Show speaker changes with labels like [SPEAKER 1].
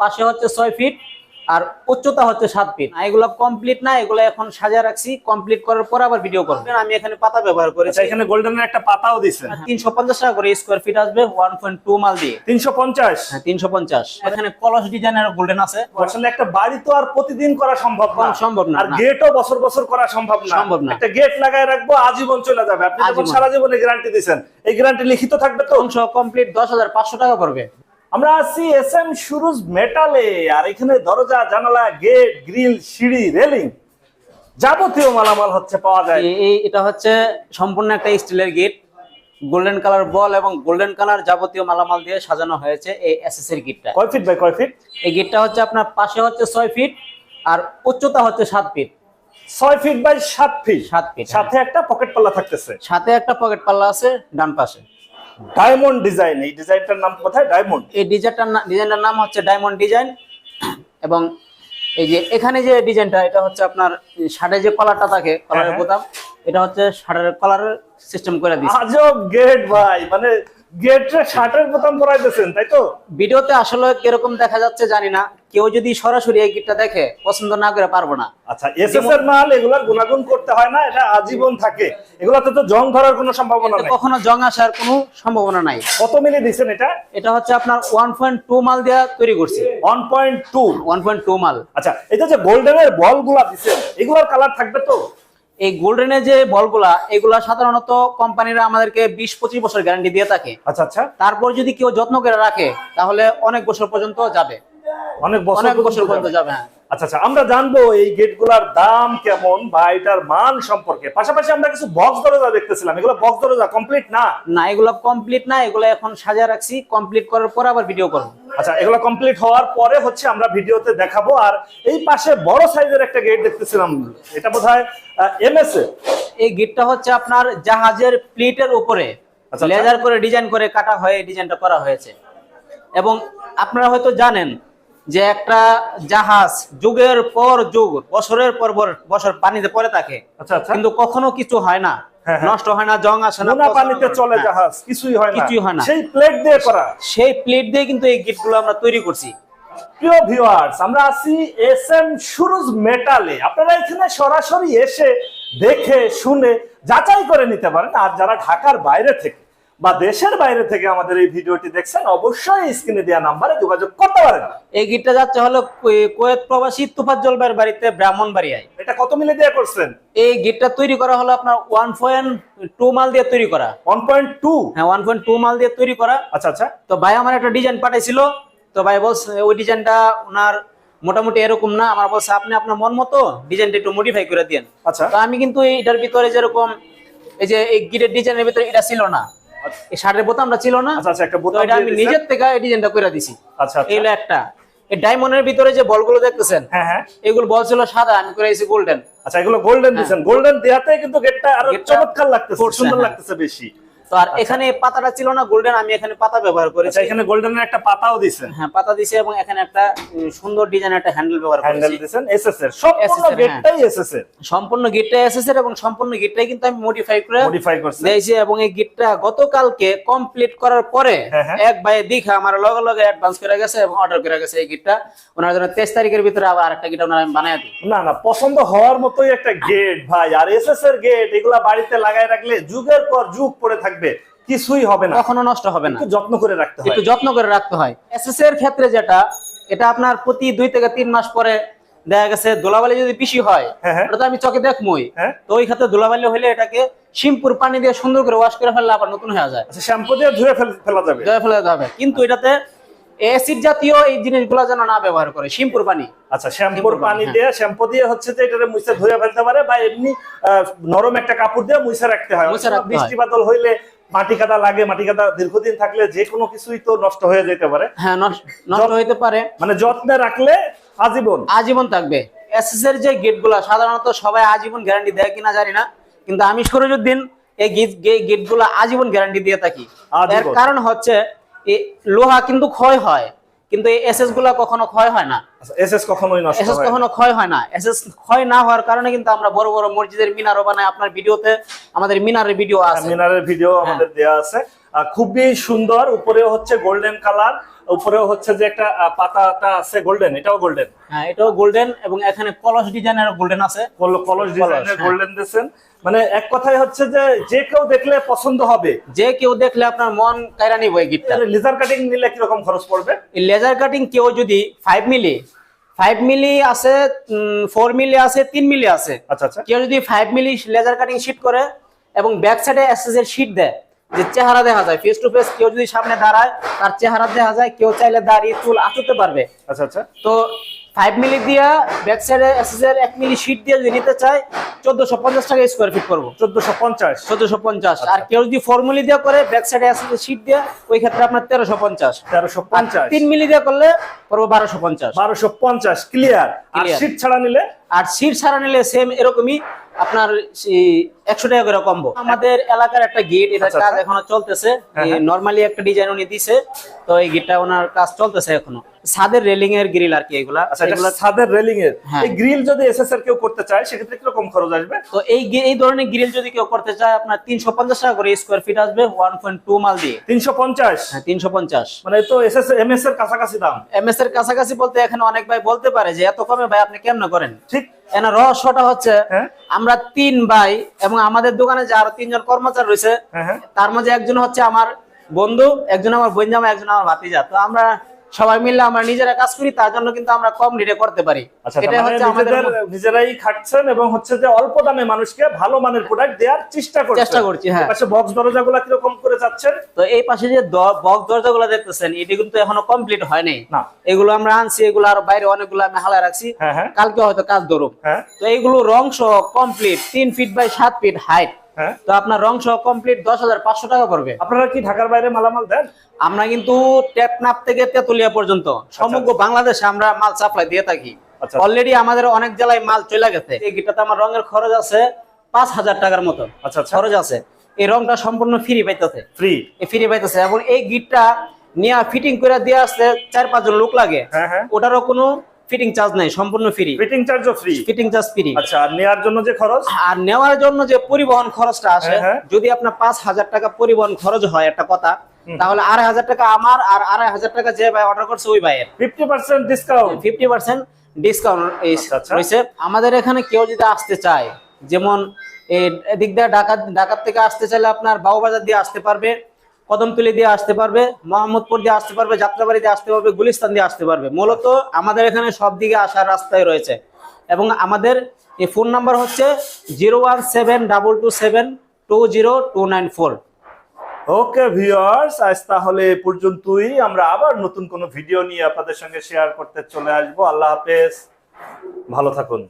[SPEAKER 1] পাশে হচ্ছে 6 ফিট আর উচ্চতা হচ্ছে 7 ফিট। এগুলো কমপ্লিট না, এগুলো এখন সাজিয়ে রাখছি, কমপ্লিট করার পর আবার ভিডিও করব। আমি এখানে পাতা ব্যবহার করেছি,
[SPEAKER 2] এখানে গোল্ডেনের একটা পাতাও দিছেন।
[SPEAKER 1] 350 টাকা করে স্কয়ার ফিট আসবে 1.2 মাল দিয়ে।
[SPEAKER 2] 350?
[SPEAKER 1] হ্যাঁ 350। এখানে কলস ডিজাইনের গোল্ডেন আছে।
[SPEAKER 2] আসলে একটা বাড়ি তো আর প্রতিদিন করা সম্ভব না,
[SPEAKER 1] সম্ভব না,
[SPEAKER 2] আর গেটও বছর বছর করা সম্ভব না। একটা গেট লাগায় রাখবো, আজীবন চলে যাবে। আপনি যখন সারা জীবনে গ্যারান্টি দিবেন, এই গ্যারান্টি লিখিত থাকবে তো?
[SPEAKER 1] কমপ্লিট 10,500 টাকা পড়বে।
[SPEAKER 2] আমরা আছি এসএম সুরুজ মেটালে, আর এখানে দরজা, জানালা, গেট, গ্রিল, সিঁড়ি, রেলিং যাবতীয় মালামাল হচ্ছে পাওয়া যায়।
[SPEAKER 1] এটা হচ্ছে সম্পূর্ণ একটা স্টিলের গেট, গোল্ডেন কালার বল এবং গোল্ডেন কালার যাবতীয় মালামাল দিয়ে সাজানো হয়েছে এই এসএস এর গেটটা।
[SPEAKER 2] কয় ফিট বাই কয় ফিট?
[SPEAKER 1] এই গেটটা হচ্ছে আপনার পাশে হচ্ছে 6 ফিট আর উচ্চতা হচ্ছে 7 feet.
[SPEAKER 2] 6 feet by 7 feet.
[SPEAKER 1] 7 feet,
[SPEAKER 2] সাথে একটা পকেট পাল্লা থাকতেছে।
[SPEAKER 1] সাথে একটা পকেট পাল্লা আছে ডান পাশে।
[SPEAKER 2] ডায়মন্ড ডিজাইন, এই ডিজাইনটার নাম কোথায়? ডায়মন্ড।
[SPEAKER 1] এই ডিজাইনটার নাম হচ্ছে ডায়মন্ড ডিজাইন। এবং এই যে এখানে যে ডিজাইনটা, এটা হচ্ছে আপনার শার্টের যে কলারটা থাকে, কলারের বোতাম, এটা হচ্ছে শার্টের কলারের সিস্টেম করে দিয়েছে।
[SPEAKER 2] আজব গেট ভাই, মানে গেটে শার্টের বোতাম পরাইতেছেন, তাই তো?
[SPEAKER 1] ভিডিওতে আসলে কিরকম দেখা যাচ্ছে জানি না, কেউ যদি সরাসরি এই গেটটা দেখে পছন্দ না করে পারবো না।
[SPEAKER 2] আচ্ছা, এসএস এর মাল, এগুলার গুণাগুণ করতে হয় না, এটা আজীবন থাকে, এগুলাতে তো জং ধরার কোনো সম্ভাবনা নাই।
[SPEAKER 1] কখনো জং আসার কোনো সম্ভাবনা নাই।
[SPEAKER 2] কত মিলি দিবেন এটা?
[SPEAKER 1] এটা হচ্ছে আপনার 1.2 মাল দিয়ে তৈরি করছি।
[SPEAKER 2] 1.2
[SPEAKER 1] মাল।
[SPEAKER 2] আচ্ছা, এটা যে গোল্ডেনের বলগুলা দিবেন, এগুলার কালার থাকবে তো?
[SPEAKER 1] এই গোল্ডেনের যে বলগুলা, এগুলা সাধারণত কোম্পানিরা আমাদেরকে 20-25 বছর গ্যারান্টি দিয়ে থাকে।
[SPEAKER 2] আচ্ছা আচ্ছা।
[SPEAKER 1] তারপর যদি কেউ যত্ন করে রাখে তাহলে অনেক বছর পর্যন্ত যাবে।
[SPEAKER 2] অনেক বছর
[SPEAKER 1] পর্যন্ত যাবে। হ্যাঁ।
[SPEAKER 2] আচ্ছা আচ্ছা, আমরা জানবো এই গেটগুলার দাম কেমন বা এটার মান সম্পর্কে। পাশাপাশি আমরা কিছু বক্স দরজা দেখতেছিলাম, এগুলো বক্স দরজা কমপ্লিট না?
[SPEAKER 1] না, এগুলো কমপ্লিট না, এগুলো এখন সাজিয়ে রাখছি, কমপ্লিট করার পর আবার ভিডিও করব।
[SPEAKER 2] আচ্ছা, এগুলো কমপ্লিট হওয়ার পরে হচ্ছে আমরা ভিডিওতে দেখাবো। আর এই পাশে বড় সাইজের একটা গেট দেখতেছিলাম, এটা বোধহয় এমএস এর।
[SPEAKER 1] এই গেটটা হচ্ছে আপনার জাহাজের প্লেটের উপরে লেজার করে ডিজাইন করে কাটা হয়ে ডিজাইনটা করা হয়েছে। এবং আপনারা হয়তো জানেন যে একটা জাহাজ যুগের পর যুগ, বছরের পর বছর পানিতে পড়ে থাকে, কিন্তু কখনো কিছু হয় না, নষ্ট হয় না, জং আসে না,
[SPEAKER 2] পানিতে চলে জাহাজ, কিছুই হয় না। সেই প্লেট দিয়ে করা,
[SPEAKER 1] সেই প্লেট দিয়ে কিন্তু এই গেটগুলো আমরা তৈরি করছি।
[SPEAKER 2] প্রিয় ভিউয়ার্স, আমরা আছি এসএম সুরুজ মেটালে। আপনারা এখানে সরাসরি এসে দেখে শুনে যাচাই করে নিতে পারেন। আর যারা ঢাকার বাইরে থেকে বা দেশের বাইরে থেকে আমাদের এই ভিডিওটি দেখছেন, অবশ্যই স্ক্রিনে দেওয়া নাম্বারে যোগাযোগ করতে পারেন।
[SPEAKER 1] এই গিটটা যাচ্ছে হলো কুয়েত প্রবাসী তুফাজ্জল ভাইয়ের বাড়িতে, ব্রাহ্মণবাড়িয়ায়।
[SPEAKER 2] এটা কত মিলি দিয়ে করছেন?
[SPEAKER 1] এই গিটটা তৈরি করা হলো আপনার 1.2 মাল দিয়ে তৈরি করা।
[SPEAKER 2] 1.2?
[SPEAKER 1] হ্যাঁ, 1.2 মাল দিয়ে তৈরি করা।
[SPEAKER 2] আচ্ছা আচ্ছা।
[SPEAKER 1] তো ভাই আমার একটা ডিজাইন পাঠাইছিল, তো ভাই বলছে ওই ডিজাইনটা ওনার মোটামুটি এরকম না, আমার বলছে আপনি আপনার মন মতো ডিজাইনটা একটু মডিফাই করে দেন।
[SPEAKER 2] আচ্ছা।
[SPEAKER 1] তো আমি কিন্তু এটার ভিতরে যেরকম এই যে এই গিটের ডিজাইনের ভিতরে এটা ছিল না, এই শার্টের বোতামটা ছিল না।
[SPEAKER 2] আচ্ছা আচ্ছা, একটা বোতাম
[SPEAKER 1] এটা আমি নিজের থেকে এই ডিজাইনটা করে দিছি।
[SPEAKER 2] আচ্ছা,
[SPEAKER 1] এই হলো একটা। এই ডায়মন্ডের ভিতরে যে বলগুলো দেখতেছেন,
[SPEAKER 2] হ্যাঁ হ্যাঁ,
[SPEAKER 1] এগুলো বল ছিল সাদা, আমি করেছি গোল্ডেন।
[SPEAKER 2] আচ্ছা, এগুলো গোল্ডেন দিবেন। গোল্ডেন দেয়াতে কিন্তু গেটটা আরো চমৎকার লাগতেছে, সুন্দর লাগতেছে বেশি।
[SPEAKER 1] তো আর এখানে পাতাটা ছিল না গোল্ডেন, আমি এখানে পাতা ব্যবহার করেছি।
[SPEAKER 2] এখানে গোল্ডেনের একটা পাতাও দিবেন?
[SPEAKER 1] হ্যাঁ, পাতা দিছি, এবং এখানে একটা সুন্দর ডিজাইন একটা হ্যান্ডেল ব্যবহার করেছি।
[SPEAKER 2] হ্যান্ডেল দিবেন এসএস এর, সম্পূর্ণ গেটটাই এসএস এর।
[SPEAKER 1] সম্পূর্ণ গেটটাই এসএস এর, এবং সম্পূর্ণ গেটটাই কিন্তু আমি মডিফাই
[SPEAKER 2] করছি
[SPEAKER 1] দিয়েছি। এবং এই গেটটা গতকালকে কমপ্লিট করার পরে এক ভাই দেখা আমার লগে লগে অ্যাডভান্স করে গেছে এবং অর্ডার করে গেছে। এই গেটটা ওনার জন্য 23 তারিখের ভিতরে আবার আরেকটা গেট ওনার আমি বানায় দিই।
[SPEAKER 2] না না, পছন্দ হওয়ার মতোই একটা গেট ভাই। আর এসএস এর গেট এগুলা বাড়িতে লাগায় রাখলে যুগের পর যুগ পড়ে থাকবে, কিছুই হবে না,
[SPEAKER 1] কখনো নষ্ট হবে না।
[SPEAKER 2] একটু যত্ন করে রাখতে হয়,
[SPEAKER 1] একটু যত্ন করে রাখতে হয়। এসএস এর ক্ষেত্রে যেটা, এটা আপনার প্রতি 2 থেকে 3 মাস পরে দেখা গেছে ধুলাবালি যদি বেশি হয়, ওটা তো আমি চোখে দেখমই। তো ওই ক্ষেত্রে ধুলাবালি হলে এটাকে শ্যাম্পুর পানি দিয়ে সুন্দর করে ওয়াশ করে ফেললে আবার নতুন হয়ে যায়।
[SPEAKER 2] আচ্ছা, শ্যাম্পু দিয়ে ধুয়ে ফেলা যাবে?
[SPEAKER 1] ধুয়ে ফেলা যাবে, কিন্তু এটাতে অ্যাসিড জাতীয় এই জিনিসগুলো যেন না ব্যবহার করে, শ্যাম্পুর পানি।
[SPEAKER 2] আচ্ছা, শ্যাম্পুর পানি দিয়ে, শ্যাম্পু দিয়ে হচ্ছে যে এটারে মুছে ধুয়ে ফেলতে পারে, বা এমনি নরম একটা কাপড় দিয়ে মুছে রাখতে হয়। বৃষ্টি বাদল হইলে মাটি কাদা লাগে, মাটি কাদা দীর্ঘদিন থাকলে যে কোনো কিছুই তো নষ্ট হয়ে যেতে পারে।
[SPEAKER 1] হ্যাঁ, নষ্ট হইতে পারে,
[SPEAKER 2] মানে যত্নে রাখলে আজীবন থাকবে।
[SPEAKER 1] এসএস এর যে গেটগুলো সাধারণত সবাই আজীবন গ্যারান্টি দেয় কিনা জানি না, কিন্তু আমি সুরজউদ্দিন এই গেটগুলো আজীবন গ্যারান্টি দিয়ে থাকি। এর কারণ হচ্ছে এই লোহা কিন্তু ক্ষয় হয়, কিন্তু এই এসএস গুলা কখনো ক্ষয় হয় না।
[SPEAKER 2] এসএস কখনোই নষ্ট হয় না,
[SPEAKER 1] এসএস কখনো ক্ষয় হয় না। এসএস ক্ষয় না হওয়ার কারণে কিন্তু আমরা বড় বড় মসজিদের মিনারও বানাই। আপনার ভিডিওতে আমাদের মিনারের ভিডিও আছে,
[SPEAKER 2] মিনারের ভিডিও আমাদের দেয়া আছে। খুবই সুন্দর, উপরেও হচ্ছে গোল্ডেন কালার, উপরেও হচ্ছে যে একটা পাতাটা আছে গোল্ডেন, এটাও গোল্ডেন।
[SPEAKER 1] হ্যাঁ, এটাও গোল্ডেন এবং এখানে কলস ডিজাইনের গোল্ডেন আছে,
[SPEAKER 2] কলস ডিজাইনের
[SPEAKER 1] হ্যাঁ।
[SPEAKER 2] গোল্ডেন দিয়েছেন, মানে এক কথায় হচ্ছে যে যে কেউ দেখলে পছন্দ হবে।
[SPEAKER 1] যে কেউ দেখলে আপনার মন কাইরা নিব এই গিটটা।
[SPEAKER 2] লেজার কাটিং নিলে কিরকম খরচ পড়বে?
[SPEAKER 1] এই লেজার কাটিং কেউ যদি 5 মিলি আছে, 4 মিলি আছে, 3 মিলি আছে।
[SPEAKER 2] আচ্ছা আচ্ছা।
[SPEAKER 1] কেউ যদি 5 মিলি লেজার কাটিং শীট করে এবং ব্যাক সাইডে এসএসএর শীট দেয়, যে চেহারা দেখা যায় ফেস টু ফেস, কেউ যদি সামনে দাঁড়ায় তার চেহারা দেখা যায়, কেউ চাইলে দাঁড়িয়ে চুল আঁচড়তে পারবে।
[SPEAKER 2] আচ্ছা আচ্ছা।
[SPEAKER 1] তো 5 মিলি দিয়া ব্যাক সাইডে এসএসএর 1 মিলি শীট দিয়ে যদি নিতে চায় 1450 টাকা স্কয়ার ফিট করব।
[SPEAKER 2] 1450।
[SPEAKER 1] 1450। আর কেউ যদি 4 মিলি দিয়ে করে ব্যাক সাইডে এসএসএর শীট দিয়ে, ওই ক্ষেত্রে আপনার 1350।
[SPEAKER 2] 1350।
[SPEAKER 1] 3 মিলি দিয়ে করলে পড়বো 1250।
[SPEAKER 2] 1250 ক্লিয়ার। আর
[SPEAKER 1] Clear।
[SPEAKER 2] শীট ছাড়া নিলে?
[SPEAKER 1] আর শীট ছাড়া নিলে সেম এরকমই আপনার 100 টাকা করে কমবো। আমাদের এলাকার একটা গেট, এটা
[SPEAKER 2] আচ্ছা,
[SPEAKER 1] কাজ
[SPEAKER 2] আচ্ছা।
[SPEAKER 1] এখনো চলতেছে।
[SPEAKER 2] হ্যাঁ, হ্যাঁ।
[SPEAKER 1] নরমালি একটা ডিজাইন উনি দিছে, তো এই গেটটা ওনার কাজ চলতেছে এখনো। ছাদের রেলিং এর গ্রিল আর কি এগুলা।
[SPEAKER 2] আচ্ছা, এটা
[SPEAKER 1] এগুলা
[SPEAKER 2] ছাদের রেলিং এর
[SPEAKER 1] হ্যাঁ।
[SPEAKER 2] এই গ্রিল যদি এসএসআর কেউ করতে চায় সেক্ষেত্রে কিরকম খরচ আসবে?
[SPEAKER 1] তো এই ধরনের গ্রিল যদি কেউ করতে চায় আপনার 350 টাকা করে স্কয়ার ফিট আসবে 1.2 মাল দিয়ে।
[SPEAKER 2] 350?
[SPEAKER 1] হ্যাঁ, 350।
[SPEAKER 2] মানে তো এসএস এমএস এর কাছাকাছি দাম।
[SPEAKER 1] এমএস এর কাছাকাছি বলতে এখানে অনেক ভাই বলতে পারে যে এত কমে ভাই আপনি কেমনে করেন।
[SPEAKER 2] ঠিক।
[SPEAKER 1] এখানে রহস্যটা হচ্ছে
[SPEAKER 2] হ্যাঁ।
[SPEAKER 1] আমরা 3 ভাই এবং আমাদের দোকানে যে আরো 3 জন কর্মচারী রয়েছে,
[SPEAKER 2] হ্যাঁ হ্যাঁ।
[SPEAKER 1] তার মধ্যে একজন হচ্ছে আমার বন্ধু, একজন আমার বোনজামা, একজন আমার ভাতিজা। তো আমরা সবাই মিলে আমরা নিজেরা কাজ করি, তার জন্য কিন্তু আমরা কম রেটে করতে পারি।
[SPEAKER 2] আচ্ছা,
[SPEAKER 1] এটা
[SPEAKER 2] তার মানে
[SPEAKER 1] হচ্ছে আমাদের
[SPEAKER 2] নিজেরাই খাটছেন এবং হচ্ছে যে অল্প দামে মানুষকে ভালো মানের প্রোডাক্ট দেওয়ার চেষ্টা
[SPEAKER 1] করছি, হ্যাঁ।
[SPEAKER 2] পাশে বক্স দরজাগুলো কিরকম করে যাচ্ছেন?
[SPEAKER 1] তো এই পাশে যে বক্স দরজাগুলো দেখতেছেন, এটি কিন্তু এখনো কমপ্লিট হয়নি।
[SPEAKER 2] না।
[SPEAKER 1] এগুলো আমরা আনছি, এগুলো আর বাইরে অনেকগুলো আমি হালায় রাখছি,
[SPEAKER 2] হ্যাঁ হ্যাঁ।
[SPEAKER 1] কালকে হয়তো কাজ ধরুক।
[SPEAKER 2] হ্যাঁ
[SPEAKER 1] তো এইগুলো রং সহ complete 3 feet by 7 feet height.
[SPEAKER 2] হ্যাঁ।
[SPEAKER 1] তো আপনার রং সহ কমপ্লিট 10,500 টাকা পড়বে।
[SPEAKER 2] আপনারা কি ঢাকার বাইরে মালামাল দেন?
[SPEAKER 1] আমরা কিন্তু টেকনাফ থেকে তেতুলিয়া পর্যন্ত সমগ্র বাংলাদেশে আমরা মাল সাপ্লাই দিয়ে থাকি।
[SPEAKER 2] আচ্ছা।
[SPEAKER 1] অলরেডি আমাদের অনেক জেলায় মাল চলে গেছে। এই গিটাতে আমার রঙের খরচ আছে 5000 টাকার মতো।
[SPEAKER 2] আচ্ছা আচ্ছা।
[SPEAKER 1] খরচ আছে। এই রংটা সম্পূর্ণ ফ্রি পাইতেছে।
[SPEAKER 2] ফ্রি?
[SPEAKER 1] ফ্রি পাইতেছে। এবং এই গিটটা নিয়ে ফিটিং করে দিয়ে আসতে 4-5 জন লোক লাগে।
[SPEAKER 2] হ্যাঁ হ্যাঁ।
[SPEAKER 1] ওটারও কোনো ফিটিং চার্জ নাই, সম্পূর্ণ ফ্রি।
[SPEAKER 2] ফিটিং চার্জও ফ্রি?
[SPEAKER 1] Fitting charge free.
[SPEAKER 2] আচ্ছা, আর নেয়ার জন্য যে খরচ?
[SPEAKER 1] আর নেওয়ার জন্য যে পরিবহন খরচটা আসে,
[SPEAKER 2] হ্যাঁ, হ্যাঁ।
[SPEAKER 1] যদি আপনার 5000 টাকা পরিবহন খরচ হয় একটা কথা, তাহলে 2500 টাকা আমার আর 2500 টাকা যে ভাই অর্ডার করছে ওই ভাইয়ের।
[SPEAKER 2] 50% ডিসকাউন্ট?
[SPEAKER 1] 50% ডিসকাউন্ট
[SPEAKER 2] আচ্ছা।
[SPEAKER 1] রয়েছে। আমাদের এখানে কেউ যদি আসতে চায়, যেমন এদিক দিয়ে ঢাকার থেকে আসতে চাইলে আপনার বাবুবাজার দিয়ে আসতে পারবে, কদমতলী দিয়ে আসতে পারবে, মোহাম্মদপুর দিয়ে আসতে পারবে, যাত্রাবাড়ি দিয়ে আসতে পারবে, গুলিস্তান দিয়ে আসতে পারবে। মূলত আমাদের এখানে সব দিকে আসার রাস্তায় রয়েছে। এবং আমাদের এই ফোন নাম্বার হচ্ছে 01722720294।
[SPEAKER 2] ওকে ভিউয়ার্স, আজ তাহলে এ পর্যন্তই। আমরা আবার নতুন কোনো ভিডিও নিয়ে আপনাদের সঙ্গে শেয়ার করতে চলে আসবো। আল্লাহ হাফেজ, ভালো থাকুন।